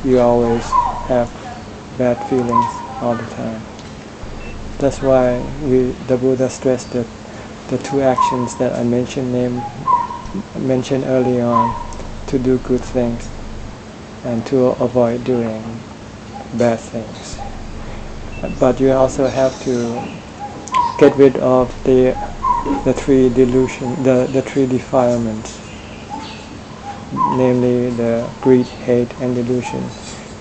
you always have bad feelings all the time. That's why the Buddha stressed that the two actions that I mentioned early on, to do good things and to avoid doing bad things. But you also have to get rid of the three three defilements, namely the greed, hate, and delusion,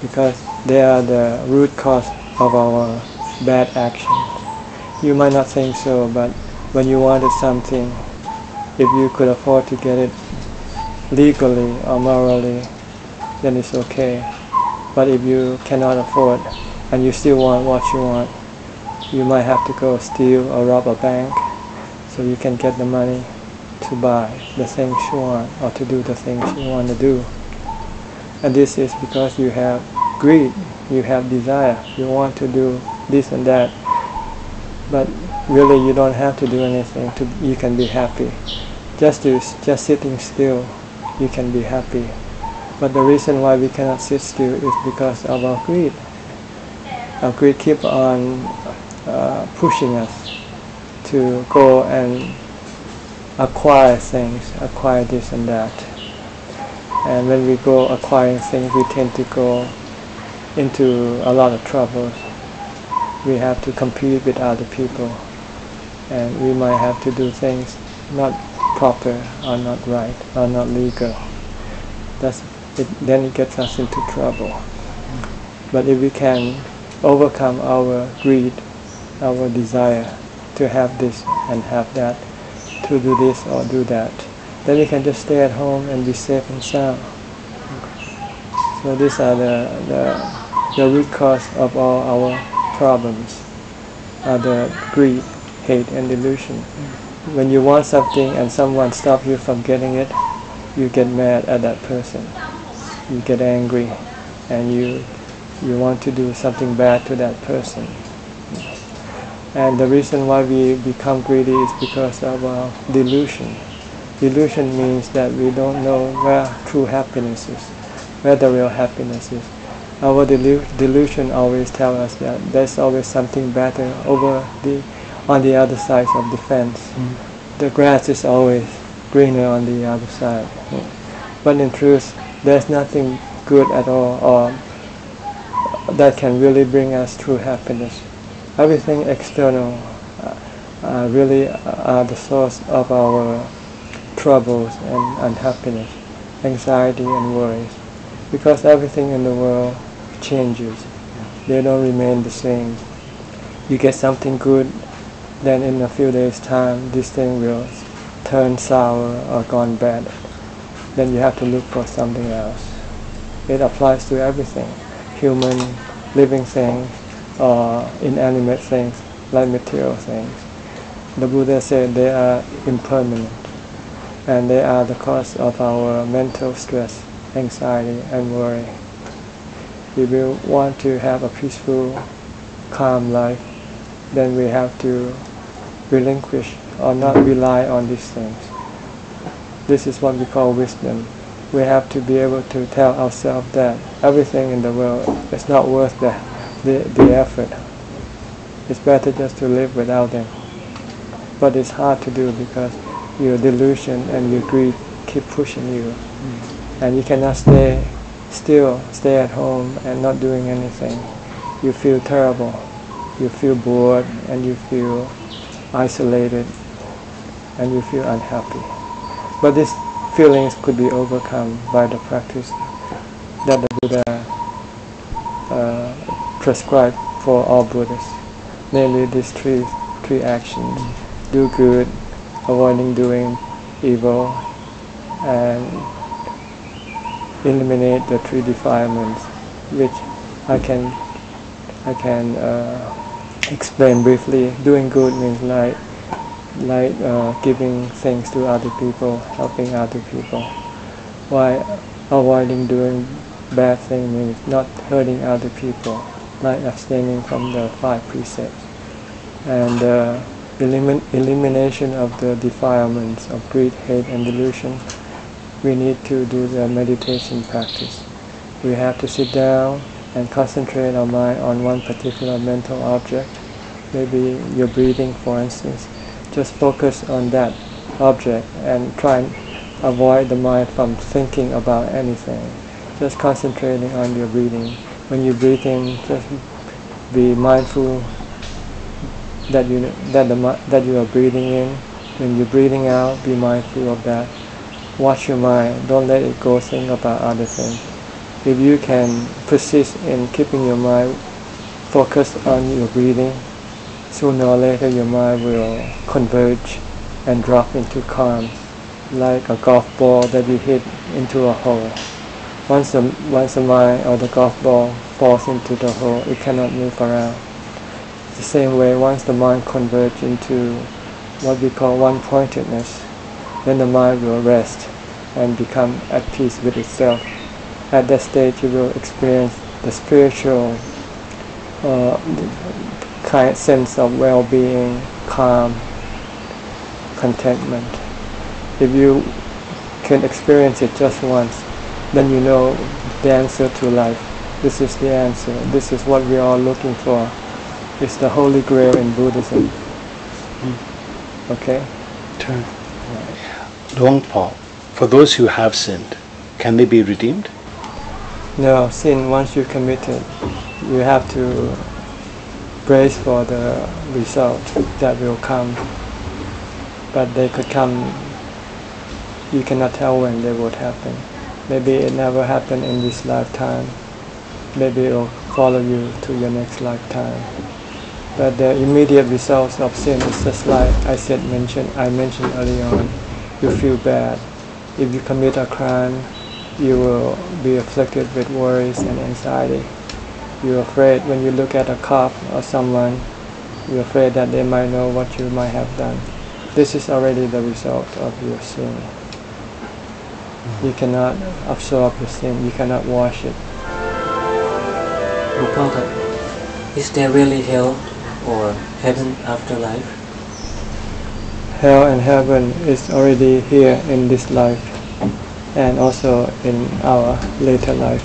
because they are the root cause of our bad actions. You might not think so, but when you wanted something, if you could afford to get it legally or morally, then it's okay. But if you cannot afford and you still want what you want, you might have to go steal or rob a bank so you can get the money to buy the things you want or to do the things you want to do. And this is because you have greed, you have desire, you want to do this and that, but really you don't have to do anything you can be happy. Just sitting still, you can be happy. But the reason why we cannot sit still is because of our greed. Our greed keeps on pushing us to go and acquire things, acquire this and that. And when we go acquiring things, we tend to go into a lot of troubles. We have to compete with other people, and we might have to do things not proper or not right or not legal. Then it gets us into trouble. But if we can overcome our greed, our desire to have this and have that, to do this or do that, then we can just stay at home and be safe and sound. So these are the root cause of all our problems, are the greed, hate, and delusion. When you want something and someone stops you from getting it, you get mad at that person. You get angry, and you want to do something bad to that person. And the reason why we become greedy is because of our delusion. Delusion means that we don't know where true happiness is, where the real happiness is. Our delusion always tells us that there's always something better on the other side of the fence. The grass is always greener on the other side. But in truth, there's nothing good at all or that can really bring us true happiness. Everything external really are the source of our troubles and unhappiness, anxiety and worries. Because everything in the world changes. They don't remain the same. You get something good, then in a few days' time, this thing will turn sour or gone bad. Then you have to look for something else. It applies to everything, human, living things, or inanimate things, like material things. The Buddha said they are impermanent, and they are the cause of our mental stress, anxiety, and worry. If we want to have a peaceful, calm life, then we have to relinquish or not rely on these things. This is what we call wisdom. We have to be able to tell ourselves that everything in the world is not worth the effort. It's better just to live without them. But it's hard to do because your delusion and your greed keep pushing you. And you cannot stay at home and not doing anything. You feel terrible. You feel bored and you feel isolated and you feel unhappy. But these feelings could be overcome by the practice that the Buddha prescribed for all Buddhists, namely these three actions: do good, avoiding doing evil, and eliminate the three defilements, which I can explain briefly. Doing good means like giving things to other people, helping other people. While avoiding doing bad things means not hurting other people, like abstaining from the 5 precepts. And elimination of the defilements of greed, hate, and delusion, we need to do the meditation practice. We have to sit down and concentrate our mind on one particular mental object. Maybe your breathing, for instance. Just focus on that object and try and avoid the mind from thinking about anything. Just concentrating on your breathing. When you breathe in, just be mindful that you are breathing in. When you're breathing out, be mindful of that. Watch your mind. Don't let it go think about other things. If you can persist in keeping your mind focused on your breathing, sooner or later your mind will converge and drop into calm, like a golf ball that you hit into a hole. Once the mind or the golf ball falls into the hole, it cannot move around. The same way, once the mind converges into what we call one-pointedness, then the mind will rest and become at peace with itself. At that stage, you will experience the spiritual kind sense of well-being, calm, contentment. If you can experience it just once, then you know the answer to life. This is the answer. This is what we are looking for. It's the Holy Grail in Buddhism. Okay? Turn. Long Paul, for those who have sinned, can they be redeemed? No, sin, once you commit it, you have to brace for the result that will come. But they could come, you cannot tell when they would happen. Maybe it never happened in this lifetime. Maybe it will follow you to your next lifetime. But the immediate results of sin is just like I mentioned earlier on. You feel bad. If you commit a crime, you will be afflicted with worries and anxiety. You're afraid when you look at a cop or someone, you're afraid that they might know what you might have done. This is already the result of your sin. You cannot absorb your sin, you cannot wash it. Is there really hell or heaven after life? Hell and heaven is already here in this life and also in our later life.